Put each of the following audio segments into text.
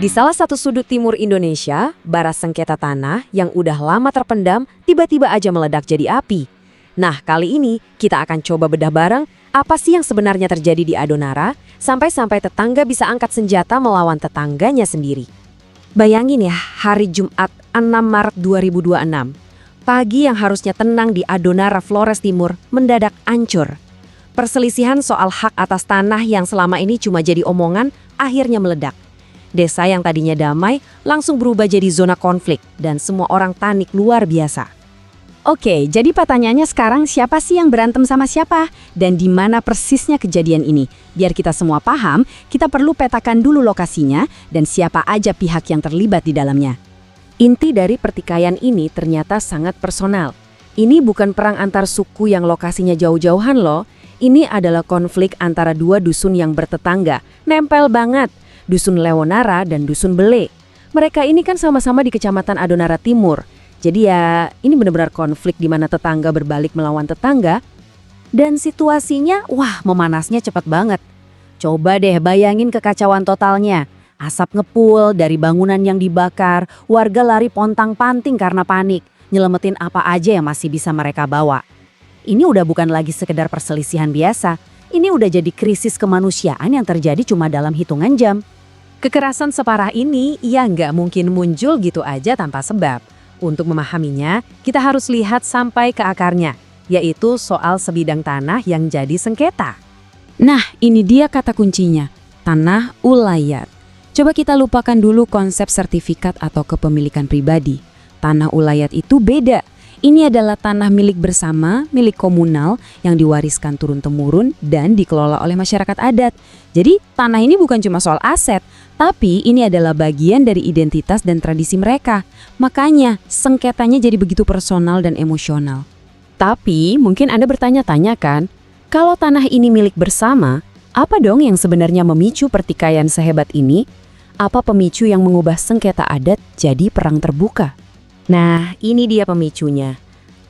Di salah satu sudut timur Indonesia, bara sengketa tanah yang udah lama terpendam tiba-tiba aja meledak jadi api. Nah, kali ini kita akan coba bedah bareng apa sih yang sebenarnya terjadi di Adonara sampai-sampai tetangga bisa angkat senjata melawan tetangganya sendiri. Bayangin ya, hari Jumat 6 Maret 2026. Pagi yang harusnya tenang di Adonara, Flores Timur mendadak hancur. Perselisihan soal hak atas tanah yang selama ini cuma jadi omongan akhirnya meledak. Desa yang tadinya damai langsung berubah jadi zona konflik dan semua orang panik luar biasa. Oke, jadi pertanyaannya sekarang siapa sih yang berantem sama siapa? Dan di mana persisnya kejadian ini? Biar kita semua paham, kita perlu petakan dulu lokasinya dan siapa aja pihak yang terlibat di dalamnya. Inti dari pertikaian ini ternyata sangat personal. Ini bukan perang antar suku yang lokasinya jauh-jauhan loh. Ini adalah konflik antara dua dusun yang bertetangga, nempel banget. Dusun Leonara dan Dusun Bele. Mereka ini kan sama-sama di Kecamatan Adonara Timur. Jadi ya, ini benar-benar konflik di mana tetangga berbalik melawan tetangga. Dan situasinya, wah, memanasnya cepat banget. Coba deh bayangin kekacauan totalnya. Asap ngepul dari bangunan yang dibakar, warga lari pontang-panting karena panik, nyelamatin apa aja yang masih bisa mereka bawa. Ini udah bukan lagi sekedar perselisihan biasa. Ini udah jadi krisis kemanusiaan yang terjadi cuma dalam hitungan jam. Kekerasan separah ini ya nggak mungkin muncul gitu aja tanpa sebab. Untuk memahaminya, kita harus lihat sampai ke akarnya, yaitu soal sebidang tanah yang jadi sengketa. Nah, ini dia kata kuncinya, tanah ulayat. Coba kita lupakan dulu konsep sertifikat atau kepemilikan pribadi. Tanah ulayat itu beda. Ini adalah tanah milik bersama, milik komunal yang diwariskan turun-temurun dan dikelola oleh masyarakat adat. Jadi tanah ini bukan cuma soal aset, tapi ini adalah bagian dari identitas dan tradisi mereka. Makanya sengketanya jadi begitu personal dan emosional. Tapi mungkin Anda bertanya-tanya kan, kalau tanah ini milik bersama, apa dong yang sebenarnya memicu pertikaian sehebat ini? Apa pemicu yang mengubah sengketa adat jadi perang terbuka? Nah, ini dia pemicunya.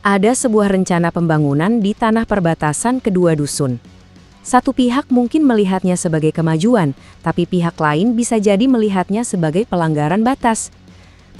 Ada sebuah rencana pembangunan di tanah perbatasan kedua dusun. Satu pihak mungkin melihatnya sebagai kemajuan, tapi pihak lain bisa jadi melihatnya sebagai pelanggaran batas.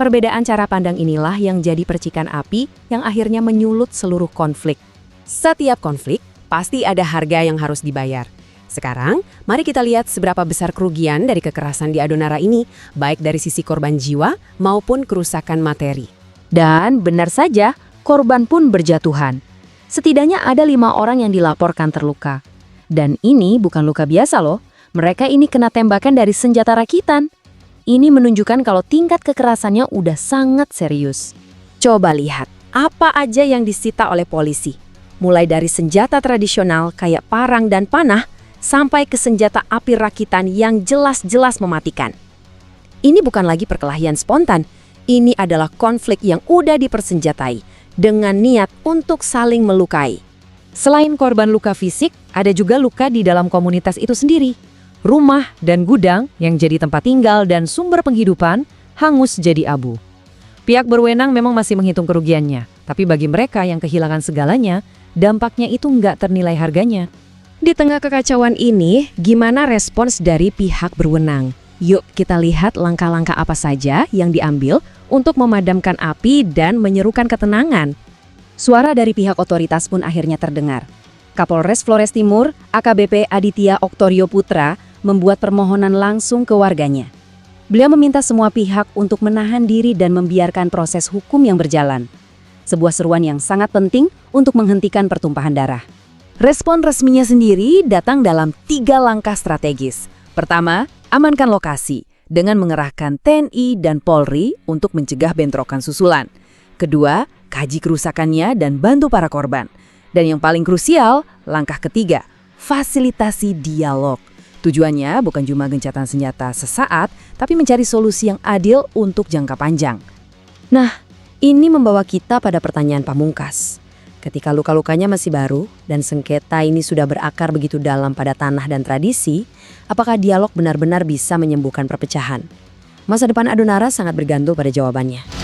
Perbedaan cara pandang inilah yang jadi percikan api yang akhirnya menyulut seluruh konflik. Setiap konflik pasti ada harga yang harus dibayar. Sekarang, mari kita lihat seberapa besar kerugian dari kekerasan di Adonara ini, baik dari sisi korban jiwa maupun kerusakan materi. Dan benar saja, korban pun berjatuhan. Setidaknya ada 5 orang yang dilaporkan terluka. Dan ini bukan luka biasa loh, mereka ini kena tembakan dari senjata rakitan. Ini menunjukkan kalau tingkat kekerasannya udah sangat serius. Coba lihat, apa aja yang disita oleh polisi. Mulai dari senjata tradisional kayak parang dan panah, sampai ke senjata api rakitan yang jelas-jelas mematikan. Ini bukan lagi perkelahian spontan. Ini adalah konflik yang udah dipersenjatai dengan niat untuk saling melukai. Selain korban luka fisik, ada juga luka di dalam komunitas itu sendiri. Rumah dan gudang yang jadi tempat tinggal dan sumber penghidupan hangus jadi abu. Pihak berwenang memang masih menghitung kerugiannya, tapi bagi mereka yang kehilangan segalanya, dampaknya itu nggak ternilai harganya. Di tengah kekacauan ini, gimana respons dari pihak berwenang? Yuk kita lihat langkah-langkah apa saja yang diambil untuk memadamkan api dan menyerukan ketenangan. Suara dari pihak otoritas pun akhirnya terdengar. Kapolres Flores Timur, AKBP Aditya Oktorio Putra, membuat permohonan langsung ke warganya. Beliau meminta semua pihak untuk menahan diri dan membiarkan proses hukum yang berjalan. Sebuah seruan yang sangat penting untuk menghentikan pertumpahan darah. Respon resminya sendiri datang dalam 3 langkah strategis. Pertama, amankan lokasi dengan mengerahkan TNI dan Polri untuk mencegah bentrokan susulan. Kedua, kaji kerusakannya dan bantu para korban. Dan yang paling krusial, langkah ketiga, fasilitasi dialog. Tujuannya bukan cuma gencatan senjata sesaat, tapi mencari solusi yang adil untuk jangka panjang. Nah, ini membawa kita pada pertanyaan pamungkas. Ketika luka-lukanya masih baru dan sengketa ini sudah berakar begitu dalam pada tanah dan tradisi, apakah dialog benar-benar bisa menyembuhkan perpecahan? Masa depan Adonara sangat bergantung pada jawabannya.